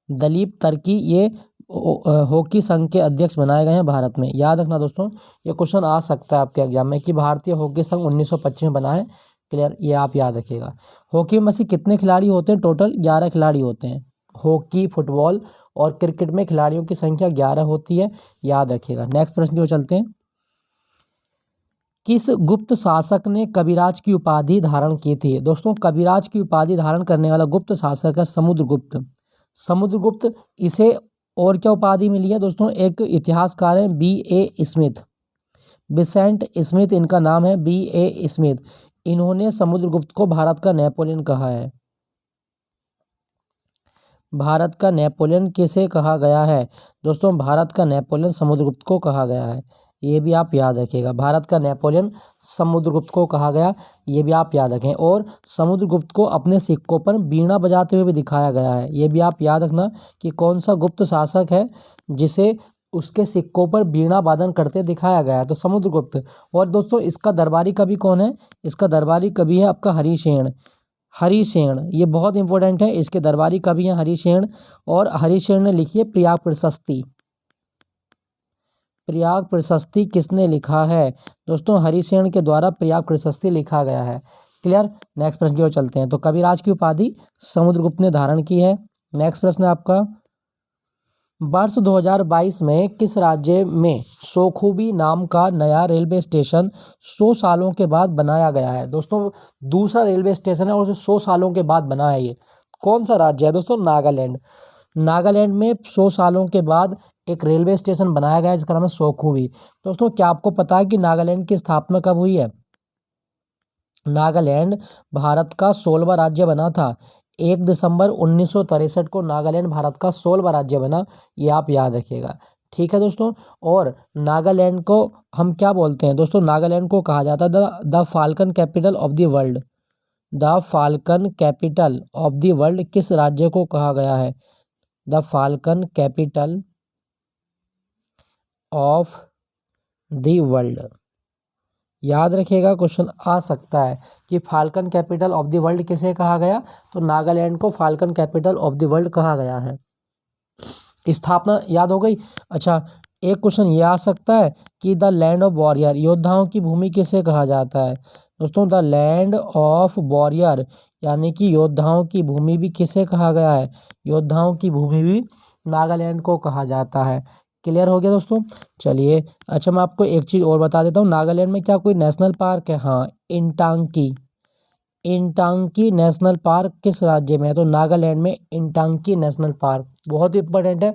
[SPEAKER 1] दलीप तर्की ये हॉकी संघ के अध्यक्ष बनाए गए हैं भारत में। याद रखना दोस्तों, ये क्वेश्चन आ सकता है आपके एग्जाम में कि भारतीय हॉकी संघ 1925 में बना है। क्लियर? ये आप याद रखिएगा। हॉकी में से कितने खिलाड़ी होते हैं? टोटल 11 खिलाड़ी होते हैं। हॉकी, फुटबॉल और क्रिकेट में खिलाड़ियों की संख्या 11 होती है, याद रखिएगा। नेक्स्ट प्रश्न की ओर चलते हैं। किस गुप्त शासक ने कविराज की उपाधि धारण की थी? दोस्तों कविराज की उपाधि धारण करने वाला गुप्त शासक है समुद्रगुप्त। समुद्रगुप्त, इसे और क्या उपाधि मिली है दोस्तों? एक इतिहासकार है B.A. स्मिथ, बिसेंट स्मिथ इनका नाम है, B.A. स्मिथ। इन्होंने समुद्रगुप्त को भारत का नेपोलियन कहा है। भारत का नेपोलियन किसे कहा गया है? दोस्तों भारत का नेपोलियन समुद्रगुप्त को कहा गया है। ये भी आप याद रखिएगा। भारत का नेपोलियन समुद्रगुप्त को कहा गया, ये भी आप याद रखें। और समुद्रगुप्त को अपने सिक्कों पर वीणा बजाते हुए भी दिखाया गया है, ये भी आप याद रखना कि कौन सा गुप्त शासक है जिसे उसके सिक्कों पर वीणा वादन करते दिखाया गया है, तो समुद्रगुप्त। और दोस्तों इसका दरबारी कवि कौन है? इसका दरबारी कवि है आपका हरिसेन। हरिसेन ये बहुत इंपॉर्टेंट है, इसके दरबारी कवि हैं हरिसेन। और हरिसेन ने लिखी है प्रयाग प्रशस्ति। प्रयाग प्रशस्ति किसने लिखा है? दोस्तों हरिसेन के द्वारा प्रयाग प्रशस्ति लिखा गया है। क्लियर। नेक्स्ट प्रश्न की ओर चलते हैं। तो कविराज की उपाधि समुद्रगुप्त ने धारण की है। नेक्स्ट प्रश्न है आपका, वर्ष 2022 में किस राज्य में सोखुबी नाम का नया रेलवे स्टेशन 100 सालों के बाद बनाया गया है? दोस्तों दूसरा रेलवे स्टेशन है और 100 सालों के बाद बना है। ये कौन सा राज्य है दोस्तों? नागालैंड। नागालैंड में 100 सालों के बाद एक रेलवे स्टेशन बनाया गया है जिसका नाम है सोखुबी। दोस्तों क्या आपको पता है कि नागालैंड की स्थापना कब हुई है? नागालैंड भारत का 16वां राज्य बना था। 1 दिसंबर 1963 को नागालैंड भारत का 16वां राज्य बना, ये आप याद रखिएगा। ठीक है दोस्तों। और नागालैंड को हम क्या बोलते हैं दोस्तों? नागालैंड को कहा जाता है the falcon capital of the world. The falcon capital of the world किस राज्य को कहा गया है? The falcon capital of the world. याद रखिएगा, क्वेश्चन आ सकता है कि falcon capital of the world किसे कहा गया? तो नागालैंड को falcon capital of the world कहा गया है। स्थापना याद हो गई। अच्छा, एक क्वेश्चन ये आ सकता है कि द लैंड ऑफ वॉरियर, योद्धाओं की भूमि किसे कहा जाता है? दोस्तों द लैंड ऑफ वॉरियर यानी कि योद्धाओं की भूमि भी किसे कहा गया है? योद्धाओं की भूमि भी नागालैंड को कहा जाता है। क्लियर हो गया दोस्तों। चलिए, अच्छा मैं आपको एक चीज़ और बता देता हूँ, नागालैंड में क्या कोई नेशनल पार्क है? हाँ, इंटांकी। इंटांकी नेशनल पार्क किस राज्य में है? तो नागालैंड में इंटांकी नेशनल पार्क। बहुत इंपॉर्टेंट है,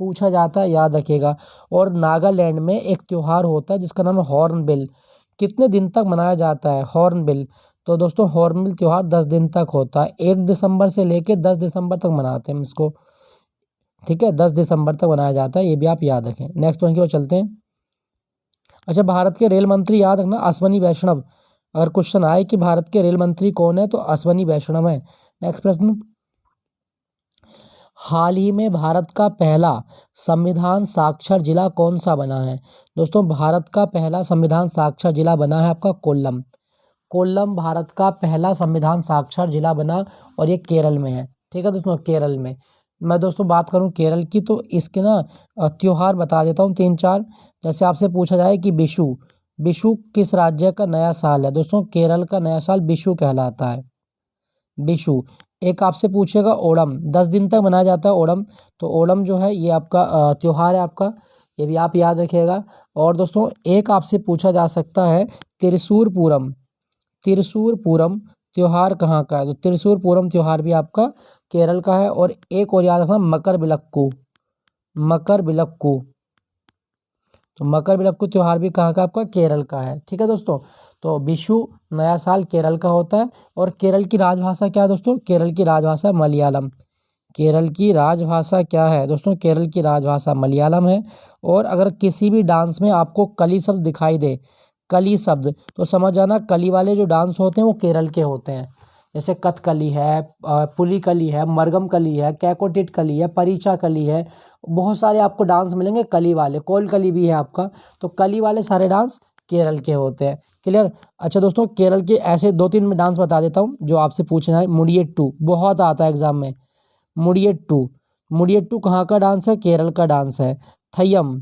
[SPEAKER 1] पूछा जाता है, याद रखिएगा। और नागालैंड में एक त्यौहार होता है जिसका नाम है हॉर्नबिल। कितने दिन तक मनाया जाता है हॉर्नबिल? तो दोस्तों हॉर्नबिल त्यौहार 10 दिन तक होता है। 1 दिसंबर से लेकर 10 दिसंबर तक मनाते हैं इसको। ठीक है, 10 दिसंबर तक मनाया जाता है, ये भी आप याद रखें। नेक्स्ट पॉइंट की ओर चलते हैं। अच्छा, भारत के रेल मंत्री याद रखना अश्वनी वैष्णव। अगर क्वेश्चन आए कि भारत के रेल मंत्री कौन है तो अश्वनी वैष्णव है। नेक्स्ट प्रश्न, हाल ही में भारत का पहला संविधान साक्षर जिला कौन सा बना है? दोस्तों भारत का पहला संविधान साक्षर जिला बना है आपका कोल्लम। कोल्लम भारत का पहला संविधान साक्षर जिला बना और ये केरल में है। ठीक है दोस्तों, केरल में। मैं दोस्तों बात करूं केरल की तो इसके ना त्योहार बता देता हूं 3-4। जैसे आपसे पूछा जाए कि विशु, विशु किस राज्य का नया साल है? दोस्तों केरल का नया साल विशु कहलाता है, विशु। एक आपसे पूछेगा ओणम, 10 दिन तक मनाया जाता है ओणम। तो ओणम जो है ये आपका त्योहार है आपका, ये भी आप याद रखिएगा। और दोस्तों एक आपसे पूछा जा सकता है त्रिशूर पूरम, त्रिशूर पूरम त्योहार कहाँ का है? तो त्रिशूर पूरम त्योहार भी आपका केरल का है। और एक और याद रखना मकर बिलक्कू, मकर बिलक्कू। तो मकर बिलक्कू त्योहार भी कहाँ का? आपका केरल का है। ठीक है दोस्तों। तो विशु नया साल केरल का होता है। और केरल की राजभाषा क्या है दोस्तों? केरल की राजभाषा मलयालम। केरल की राजभाषा क्या है दोस्तों? केरल की राजभाषा मलयालम है। और अगर किसी भी डांस में आपको कली शब्द दिखाई दे, कली शब्द, तो समझ जाना कली वाले जो डांस होते हैं वो केरल के होते हैं। जैसे कथकली है, पुली कली है, मरगम कली है, कैकोटिट कली है, परिचा कली है। बहुत सारे आपको डांस मिलेंगे कली वाले, कोल कली भी है आपका। तो कली वाले सारे डांस केरल के होते हैं। क्लियर। अच्छा दोस्तों, केरल के ऐसे 2-3 में डांस बता देता हूँ जो आपसे पूछना है। मुडियट्टू बहुत आता है एग्जाम में। मुडियट्टू, मुडियट्टू कहाँ का डांस है? केरल का डांस है। थय्यम,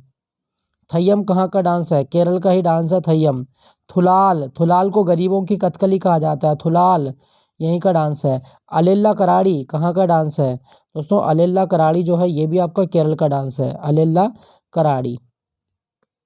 [SPEAKER 1] थय्यम कहाँ का डांस है? केरल का ही डांस है थय्यम। थुलाल, थुलाल को गरीबों की कथकली कहा जाता है, थुलाल यहीं का डांस है। अलेल्ला कराड़ी कहाँ का डांस है? दोस्तों अलेल्ला कराड़ी जो है ये भी आपका केरल का डांस है, अलेल्ला कराड़ी।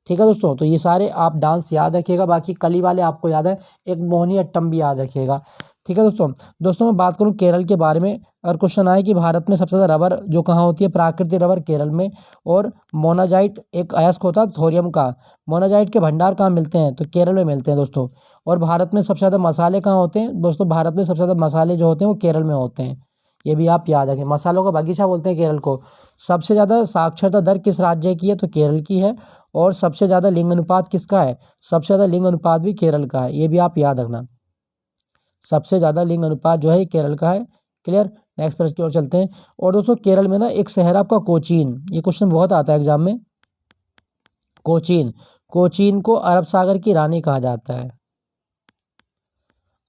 [SPEAKER 1] ठीक है दोस्तों, तो ये सारे आप डांस याद रखिएगा। बाकी कली वाले आपको याद है, एक मोहिनी अट्टम भी याद रखिएगा। ठीक है दोस्तों। दोस्तों मैं बात करूं केरल के बारे में, अगर क्वेश्चन आए कि भारत में सबसे ज़्यादा रबर जो कहाँ होती है, प्राकृतिक रबर केरल में। और मोनाजाइट एक अयस्क होता है थोरियम का, मोनाजाइट के भंडार कहाँ मिलते हैं? तो केरल में मिलते हैं दोस्तों। और भारत में सबसे ज़्यादा मसाले कहाँ होते हैं? दोस्तों भारत में सबसे ज़्यादा मसाले जो होते हैं वो केरल में होते हैं। ये भी आप याद रखें। मसालों का बगीचा बोलते हैं केरल को। सबसे ज़्यादा साक्षरता दर किस राज्य की है, तो केरल की है। और सबसे ज़्यादा लिंग अनुपात किसका है, सबसे ज़्यादा लिंग अनुपात भी केरल का है, ये भी आप याद रखना। सबसे ज़्यादा लिंग अनुपात जो है केरल का है। क्लियर। नेक्स्ट प्रश्न की ओर चलते हैं। और दोस्तों केरल में ना एक शहर आपका कोचीन, ये क्वेश्चन बहुत आता है एग्जाम में। कोचीन, कोचीन को अरब सागर की रानी कहा जाता है।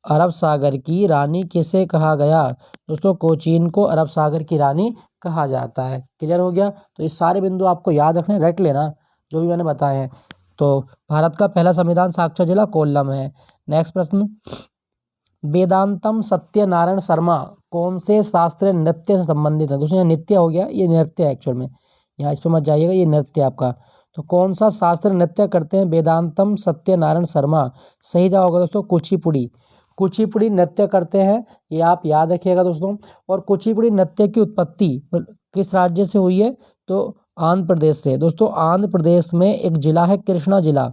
[SPEAKER 1] अरब सागर की रानी किसे कहा गया, दोस्तों कोचीन को अरब सागर की रानी कहा जाता है। क्लियर हो गया। तो ये सारे बिंदु आपको याद रखने, रट लेना जो भी मैंने बताए हैं। तो भारत का पहला संविधान साक्षर जिला कोल्लम है। नेक्स्ट प्रश्न, वेदांतम सत्यनारायण शर्मा कौन से शास्त्रीय नृत्य से संबंधित है, दोस्तों यहाँ नृत्य हो गया, ये नृत्य है एक्चुअल में, यहाँ इस पर मत जाइएगा, ये नृत्य आपका। तो कौन सा शास्त्रीय नृत्य करते हैं वेदांतम सत्यनारायण शर्मा, सही जवाब होगा दोस्तों कुचिपुड़ी। कुचिपुड़ी नृत्य करते हैं, ये आप याद रखिएगा दोस्तों। और कुचिपुड़ी नृत्य की उत्पत्ति किस राज्य से हुई है, तो आंध्र प्रदेश से। दोस्तों आंध्र प्रदेश में एक जिला है कृष्णा जिला,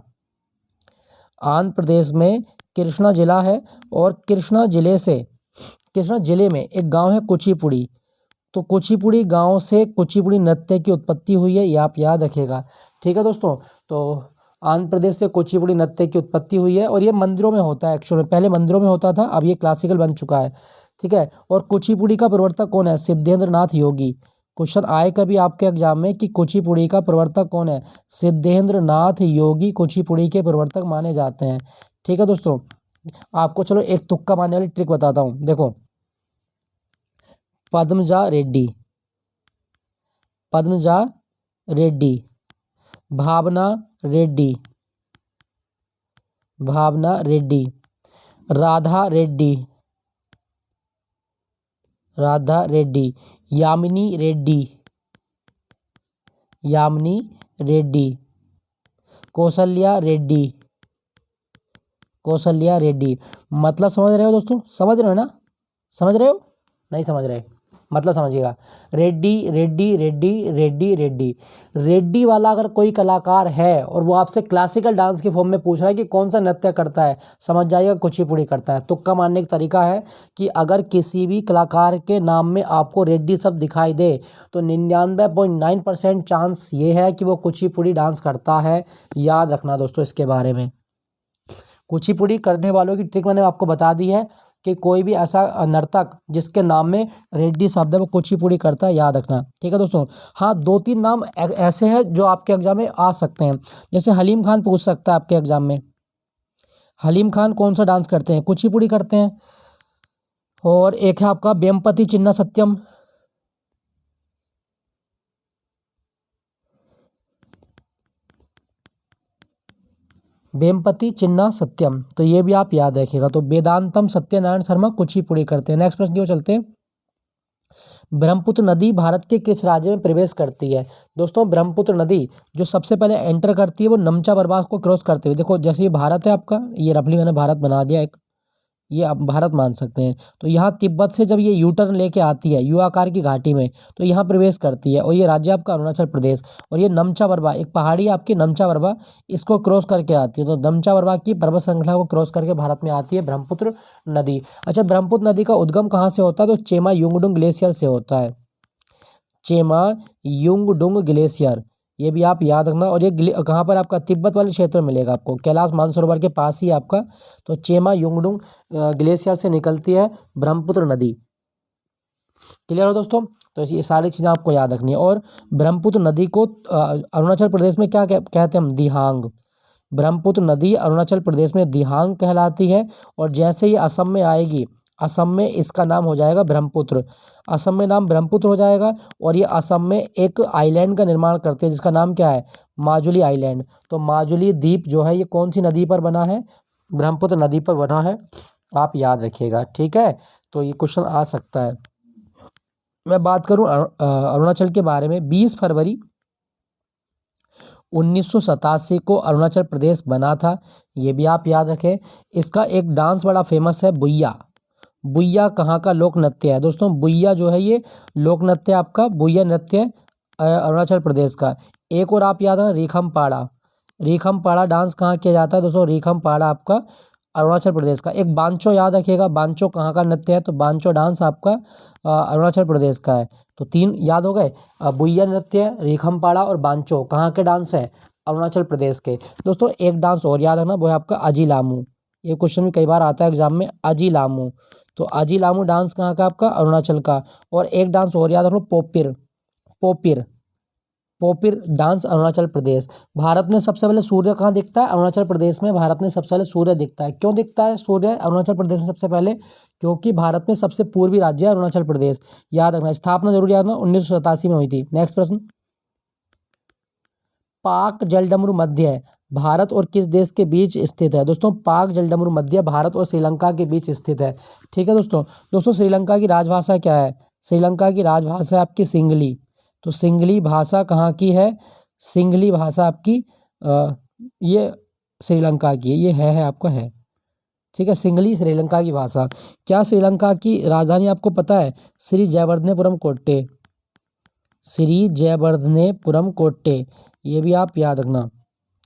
[SPEAKER 1] आंध्र प्रदेश में कृष्णा जिला है। और कृष्णा जिले में एक गांव है कुचिपुड़ी, तो कुचिपुड़ी गांव से कुचिपुड़ी नृत्य की उत्पत्ति हुई है, ये आप याद रखिएगा। ठीक है दोस्तों। तो आंध्र प्रदेश से कुचिपुड़ी नृत्य की उत्पत्ति हुई है और ये मंदिरों में होता है एक्चुअल में, पहले मंदिरों में होता था, अब ये क्लासिकल बन चुका है। ठीक है। और कुचिपुड़ी का प्रवर्तक कौन है, सिद्धेंद्र नाथ योगी। क्वेश्चन आए कभी आपके एग्जाम में कि कुचिपुड़ी का प्रवर्तक कौन है, सिद्धेंद्र नाथ योगी कुचिपुड़ी के प्रवर्तक माने जाते हैं। ठीक है दोस्तों। आपको चलो एक तुक्का मारने वाली ट्रिक बताता हूँ, देखो। पद्मजा रेड्डी, पद्मजा रेड्डी, भावना रेड्डी, भावना रेड्डी, राधा रेड्डी, राधा रेड्डी, यामिनी रेड्डी, यामिनी रेड्डी, कौशल्या रेड्डी, कौशल्या रेड्डी। मतलब समझ रहे हो दोस्तों, समझ रहे हो ना, समझ रहे हो, नहीं समझ रहे, मतलब समझिएगा। रेड्डी रेड्डी रेड्डी रेड्डी रेड्डी, रेड्डी वाला अगर कोई कलाकार है और वो आपसे क्लासिकल डांस के फॉर्म में पूछ रहा है कि कौन सा नृत्य करता है, समझ जाइएगा कुचिपुड़ी करता है। तुक्का मारने का तरीका है कि अगर किसी भी कलाकार के नाम में आपको रेड्डी शब्द दिखाई दे तो 99.9% चांस ये है कि वो कुचिपुड़ी डांस करता है। याद रखना दोस्तों इसके बारे में। कुचिपुड़ी करने वालों की ट्रिक मैंने आपको बता दी है कि कोई भी ऐसा नर्तक जिसके नाम में रेड्डी शब्द है वो कुचिपुड़ी करता है, याद रखना। ठीक है दोस्तों। हाँ 2-3 नाम ऐसे हैं जो आपके एग्जाम में आ सकते हैं, जैसे हलीम खान पूछ सकता है आपके एग्जाम में। हलीम खान कौन सा डांस करते हैं, कुचिपुड़ी करते हैं। और एक है आपका वेम्पति चिन्ना सत्यम, वेम्पति चिन्ना सत्यम, तो ये भी आप याद रखिएगा। तो वेदांतम सत्यनारायण शर्मा कुचिपुड़ी करते हैं। नेक्स्ट प्रश्न की ओर चलते हैं। ब्रह्मपुत्र नदी भारत के किस राज्य में प्रवेश करती है, दोस्तों ब्रह्मपुत्र नदी जो सबसे पहले एंटर करती है वो नमचा बर्बाद को क्रॉस करते हुए, देखो जैसे ये भारत है आपका, ये रफली मैंने भारत बना दिया एक, ये आप भारत मान सकते हैं। तो यहाँ तिब्बत से जब ये यू टर्न लेके आती है यू आकार की घाटी में, तो यहाँ प्रवेश करती है और ये राज्य आपका अरुणाचल प्रदेश। और ये नमचा बर्बा एक पहाड़ी आपकी नमचा बर्बा, इसको क्रॉस करके आती है। तो नमचा बर्बा की पर्वत श्रृंखला को क्रॉस करके भारत में आती है ब्रह्मपुत्र नदी। अच्छा ब्रह्मपुत्र नदी का उद्गम कहाँ से होता है, तो चेमा युंगडुंग ग्लेशियर से होता है, चेमा युंगडुंग ग्लेशियर, ये भी आप याद रखना। और ये कहाँ पर आपका तिब्बत वाले क्षेत्र में मिलेगा आपको, कैलाश मानसरोवर के पास ही आपका। तो चेमा युंगडुंग ग्लेशियर से निकलती है ब्रह्मपुत्र नदी। क्लियर हो दोस्तों। तो ये सारी चीज़ें आपको याद रखनी है। और ब्रह्मपुत्र नदी को अरुणाचल प्रदेश में क्या कहते हैं हम, दिहांग। ब्रह्मपुत्र नदी अरुणाचल प्रदेश में दिहांग कहलाती है। और जैसे ही असम में आएगी, असम में इसका नाम हो जाएगा ब्रह्मपुत्र, असम में नाम ब्रह्मपुत्र हो जाएगा। और ये असम में एक आइलैंड का निर्माण करते हैं जिसका नाम क्या है, माजुली आइलैंड। तो माजुली द्वीप जो है ये कौन सी नदी पर बना है, ब्रह्मपुत्र नदी पर बना है, आप याद रखिएगा। ठीक है। तो ये क्वेश्चन आ सकता है। मैं बात करूं अरुणाचल के बारे में, 20 फरवरी 1987 को अरुणाचल प्रदेश बना था, ये भी आप याद रखें। इसका एक डांस बड़ा फेमस है, बुइया। बुइया कहाँ का लोक नृत्य है दोस्तों, बुइया जो है ये लोक नृत्य आपका, बुइया नृत्य अरुणाचल प्रदेश का। एक और आप याद है रीखम पाड़ा, रीखम पाड़ा डांस कहाँ किया जाता है दोस्तों, रीखम पाड़ा आपका अरुणाचल प्रदेश का। एक बांचो याद रखिएगा, बांचो कहाँ का नृत्य है, तो बांचो डांस आपका अरुणाचल प्रदेश का है। तो 3 याद हो गए। बुइया नृत्य, रीखमपाड़ा और बांचो कहाँ के डांस हैं, अरुणाचल प्रदेश के। दोस्तों एक डांस और याद रखना, वो है आपका अजीलामू। ये क्वेश्चन भी कई बार आता है एग्जाम में, अजीलामू। तो अजीलामू डांस कहाँ का आपका, अरुणाचल का। और एक डांस और याद रखो, पोपिर। पोपिर, पोपिर डांस अरुणाचल प्रदेश। भारत में सबसे पहले सूर्य कहाँ दिखता है, अरुणाचल प्रदेश में भारत में सबसे पहले सूर्य दिखता है। क्यों दिखता है सूर्य अरुणाचल प्रदेश में सबसे पहले, क्योंकि भारत में सबसे पूर्वी राज्य है अरुणाचल प्रदेश। याद रखना, स्थापना जरूर याद रखना 1987 में हुई थी। नेक्स्ट प्रश्न, पाक जलडमरू मध्य भारत और किस देश के बीच स्थित है। दोस्तों पाक जलडमरू मध्य भारत और श्रीलंका के बीच स्थित है। ठीक है दोस्तों। दोस्तों श्रीलंका की राजभाषा क्या है, श्रीलंका की राजभाषा है आपकी सिंगली। तो सिंगली भाषा कहाँ की है, सिंगली भाषा आपकी ये श्रीलंका की है, ये है आपका है। ठीक है, सिंगली श्रीलंका की भाषा। क्या श्रीलंका की राजधानी आपको पता है, श्री जयवर्धनेपुरम कोट्टे। श्री जयवर्धनेपुरम कोट्टे, ये भी आप याद रखना,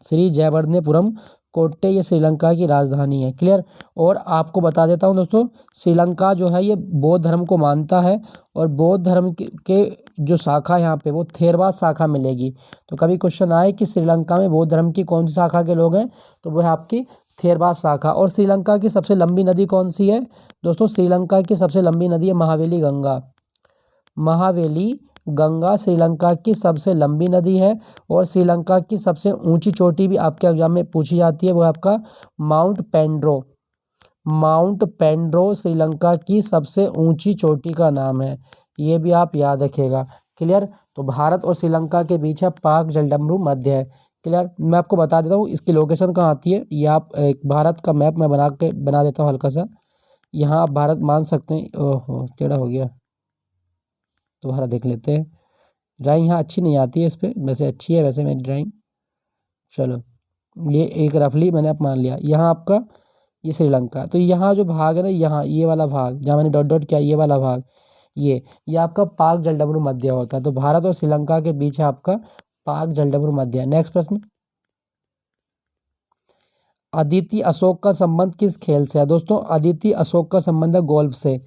[SPEAKER 1] श्री जयवर्धनेपुरम कोट्टे ये श्रीलंका की राजधानी है। क्लियर। और आपको बता देता हूँ दोस्तों, श्रीलंका जो है ये बौद्ध धर्म को मानता है, और बौद्ध धर्म के जो शाखा यहाँ पे वो थेरवाद शाखा मिलेगी। तो कभी क्वेश्चन आए कि श्रीलंका में बौद्ध धर्म की कौन सी शाखा के लोग हैं, तो वो है आपकी थेरवाद शाखा। और श्रीलंका की सबसे लंबी नदी कौन सी है, दोस्तों श्रीलंका की सबसे लंबी नदी है महावेली गंगा। महावेली गंगा श्रीलंका की सबसे लंबी नदी है। और श्रीलंका की सबसे ऊंची चोटी भी आपके एग्जाम में पूछी जाती है, वो है आपका माउंट पेंड्रो। माउंट पेंड्रो श्रीलंका की सबसे ऊंची चोटी का नाम है, ये भी आप याद रखिएगा। क्लियर। तो भारत और श्रीलंका के बीच है पाक जलडमरू मध्य है। क्लियर। मैं आपको बता देता हूँ इसकी लोकेशन कहाँ आती है, ये आप एक भारत का मैप मैं बना देता हूँ हल्का सा। यहाँ आप भारत मान सकते हैं। ओहो टेढ़ा हो गया, दोबारा देख लेते हैं। ड्राइंग यहाँ अच्छी नहीं आती है इस पर, वैसे अच्छी है वैसे मेरी ड्राइंग। चलो ये एक रफली मैंने आप मान लिया। यहाँ आपका ये श्रीलंका, तो यहाँ जो भाग है ना, यहाँ ये वाला भाग जहाँ मैंने डॉट डॉट किया, ये वाला भाग ये आपका पाक जलडमरू मध्य होता है। तो भारत और श्रीलंका के बीच है आपका पाक जलडमरू मध्य। नेक्स्ट प्रश्न, अदिति अशोक का संबंध किस खेल से है। दोस्तों अदिति अशोक का संबंध है गोल्फ से,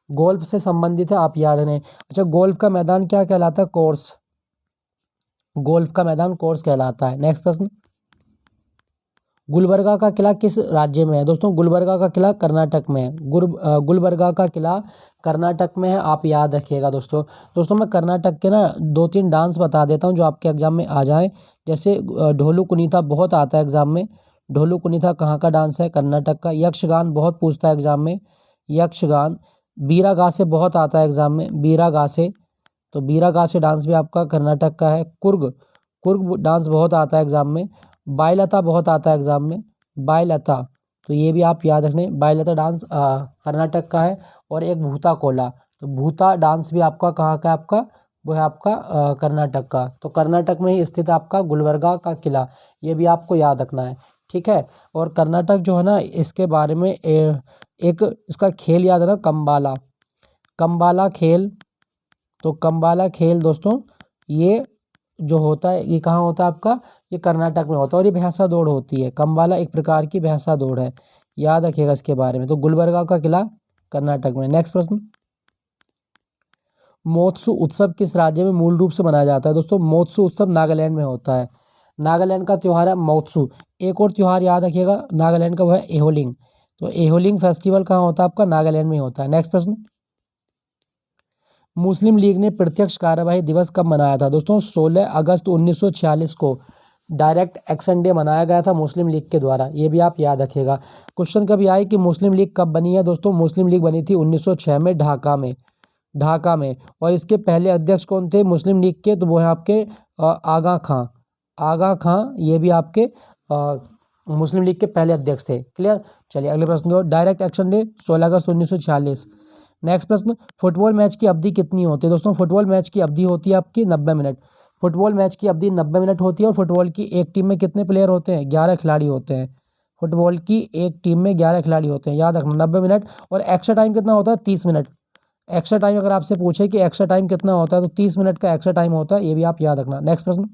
[SPEAKER 1] गोल्फ से संबंधित है, आप याद रखें। अच्छा गोल्फ का मैदान क्या कहलाता है, कोर्स। गोल्फ का मैदान कोर्स कहलाता है। नेक्स्ट प्रश्न, गुलबर्गा का किला किस राज्य में है। दोस्तों गुलबर्गा का किला कर्नाटक में है। गुलबर्गा का किला कर्नाटक में है, आप याद रखिएगा दोस्तों। दोस्तों मैं कर्नाटक के ना 2-3 डांस बता देता हूँ जो आपके एग्जाम में आ जाएं। जैसे ढोलू कुनीता बहुत आता है एग्जाम में, ढोलू कुनीता कहाँ का डांस है, कर्नाटक का। यक्षगान बहुत पूछता है एग्जाम में, यक्षगान। बीरागासे बहुत आता है एग्जाम में, बीरागासे। तो बीरागासे डांस भी आपका कर्नाटक का है। कुर्ग, कुर्ग डांस बहुत आता है एग्जाम में। बायलता बहुत आता है एग्जाम में, बायलता। तो ये भी आप याद रखने, बायलता डांस कर्नाटक का है। और एक भूता कोला, तो भूता डांस भी आपका कहाँ का है, आपका वो है आपका कर्नाटक का। तो कर्नाटक में ही स्थित आपका गुलबर्गा का किला, ये भी आपको याद रखना है। ठीक है। और कर्नाटक जो है ना, इसके बारे में एक इसका खेल याद है ना, कम्बाला, कम्बाला खेल। तो कम्बाला खेल दोस्तों ये जो होता है ये कहाँ होता है आपका, ये कर्नाटक में होता है। और ये भैंसा दौड़ होती है, कम्बाला एक प्रकार की भैंसा दौड़ है, याद रखिएगा इसके बारे में। तो गुलबर्गा का किला कर्नाटक में। नेक्स्ट प्रश्न, मोत्सु उत्सव किस राज्य में मूल रूप से मनाया जाता है। दोस्तों मोत्सु उत्सव नागालैंड में होता है, नागालैंड का त्यौहार है मोत्सु। एक और त्यौहार याद रखिएगा नागालैंड का, वो है एहोलिंग। तो एहोलिंग फेस्टिवल कहाँ होता है आपका, नागालैंड में होता है। नेक्स्ट प्रश्न, मुस्लिम लीग ने प्रत्यक्ष कार्यवाही दिवस कब मनाया था। दोस्तों 16 अगस्त 1946 को डायरेक्ट एक्शन डे मनाया गया था मुस्लिम लीग के द्वारा, ये भी आप याद रखिएगा। क्वेश्चन कभी आए कि मुस्लिम लीग कब बनी है। दोस्तों मुस्लिम लीग बनी थी 1906 में ढाका में, ढाका में। और इसके पहले अध्यक्ष कौन थे मुस्लिम लीग के, तो वो है आपके आगा खां, आगा खां। ये भी आपके मुस्लिम लीग के पहले अध्यक्ष थे। क्लियर। चलिए अगले प्रश्न को, डायरेक्ट एक्शन डे 16 अगस्त 1946। नेक्स्ट प्रश्न, फुटबॉल मैच की अवधि कितनी होती है। दोस्तों फुटबॉल मैच की अवधि होती है आपकी 90 मिनट। फुटबॉल मैच की अवधि 90 मिनट होती है। और फुटबॉल की एक टीम में कितने प्लेयर होते हैं, 11 खिलाड़ी होते हैं। फुटबॉल की एक टीम में 11 खिलाड़ी होते हैं, याद रखना 90 मिनट। और एक्स्ट्रा टाइम कितना होता है, 30 मिनट। एक्स्ट्रा टाइम अगर आपसे पूछे कि एक्स्ट्रा टाइम कितना होता है, तो 30 मिनट का एक्स्ट्रा टाइम होता है, ये भी आप याद रखना। नेक्स्ट प्रश्न,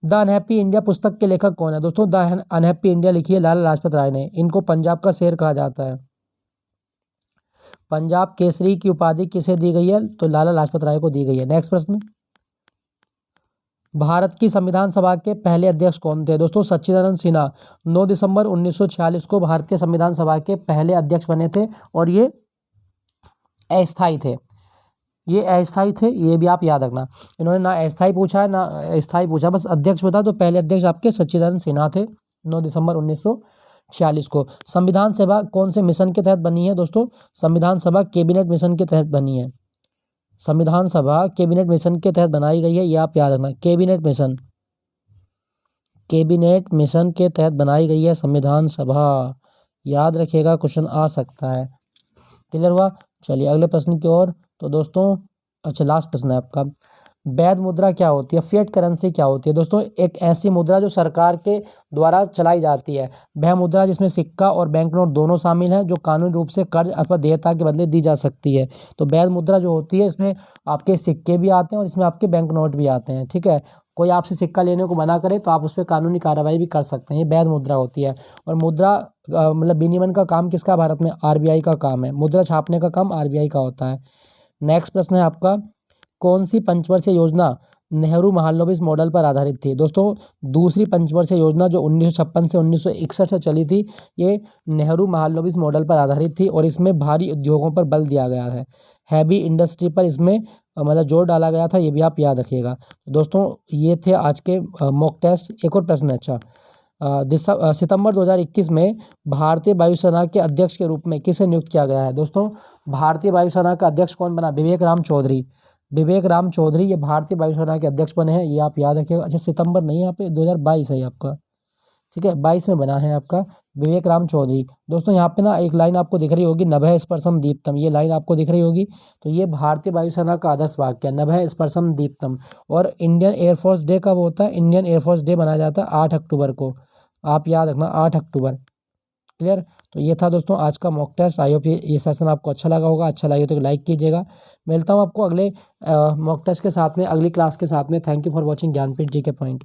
[SPEAKER 1] द अनहैप्पी इंडिया पुस्तक के लेखक कौन है? दोस्तों द अनहैप्पी इंडिया लिखी है लाला लाजपत राय ने। इनको पंजाब का शेर कहा जाता है। पंजाब केसरी की उपाधि किसे दी गई है? तो लाला लाजपत राय को दी गई है। नेक्स्ट प्रश्न, भारत की संविधान सभा के पहले अध्यक्ष कौन थे? दोस्तों सच्चिदानंद सिन्हा 9 दिसंबर 1946 को भारतीय संविधान सभा के पहले अध्यक्ष बने थे और ये अस्थायी थे। ये भी आप याद रखना। इन्होंने ना अस्थायी पूछा है ना स्थायी पूछा, बस अध्यक्ष बता। तो पहले अध्यक्ष आपके सच्चिदानंद सिन्हा थे 9 दिसंबर 1946 को। संविधान सभा कौन से मिशन के तहत बनी है? दोस्तों संविधान सभा कैबिनेट मिशन के तहत बनी है। संविधान सभा कैबिनेट मिशन के तहत बनाई गई है, ये आप याद रखना। कैबिनेट मिशन के तहत बनाई गई है संविधान सभा, याद रखिएगा, क्वेश्चन आ सकता है। क्लियर हुआ? चलिए अगले प्रश्न की ओर। तो दोस्तों अच्छा लास्ट प्रश्न है आपका, वैध मुद्रा क्या होती है? फिएट करेंसी क्या होती है? दोस्तों एक ऐसी मुद्रा जो सरकार के द्वारा चलाई जाती है, वह मुद्रा जिसमें सिक्का और बैंक नोट दोनों शामिल हैं, जो कानूनी रूप से कर्ज अथवा देयता के बदले दी जा सकती है। तो वैध मुद्रा जो होती है, इसमें आपके सिक्के भी आते हैं और इसमें आपके बैंक नोट भी आते हैं। ठीक है, कोई आपसे सिक्का लेने को मना करे तो आप उस पर कानूनी कार्रवाई भी कर सकते हैं। ये वैध मुद्रा होती है। और मुद्रा मतलब विनिमय का काम किसका? भारत में आरबीआई का काम है। मुद्रा छापने का काम आरबीआई का होता है। नेक्स्ट प्रश्न है आपका, कौन सी पंचवर्षीय योजना नेहरू महालनोबिस मॉडल पर आधारित थी? दोस्तों दूसरी पंचवर्षीय योजना जो 1956 से 1961 से चली थी, ये नेहरू महालनोबिस मॉडल पर आधारित थी और इसमें भारी उद्योगों पर बल दिया गया है। हैवी इंडस्ट्री पर इसमें मतलब जोर डाला गया था, ये भी आप याद रखिएगा। दोस्तों ये थे आज के मॉक टेस्ट। एक और प्रश्न है, अच्छा सितंबर 2021 में भारतीय वायुसेना के अध्यक्ष के रूप में किसे नियुक्त किया गया है? दोस्तों भारतीय वायुसेना का अध्यक्ष कौन बना? विवेक राम चौधरी ये भारतीय वायुसेना के अध्यक्ष बने हैं, ये आप याद रखिएगा। अच्छा सितंबर नहीं, यहाँ पे 2022 है आपका। ठीक है 22 में बना है आपका विवेक राम चौधरी। दोस्तों यहाँ पे ना एक लाइन आपको दिख रही होगी, नभः स्पर्शम दीप्तम, ये लाइन आपको दिख रही होगी। तो ये भारतीय वायुसेना का आदर्श वाक्य है, नभः स्पर्शम दीप्तम। और इंडियन एयरफोर्स डे कब होता है? इंडियन एयरफोर्स डे मनाया जाता है 8 अक्टूबर को, आप याद रखना 8 अक्टूबर। क्लियर? तो ये था दोस्तों आज का मॉक टेस्ट। आई होप ये सेशन आपको अच्छा लगा होगा। अच्छा लगे तो लाइक कीजिएगा। मिलता हूँ आपको अगले मॉक टेस्ट के साथ में, अगली क्लास के साथ में। Thank you for watching Gyanpeeth ji के पॉइंट।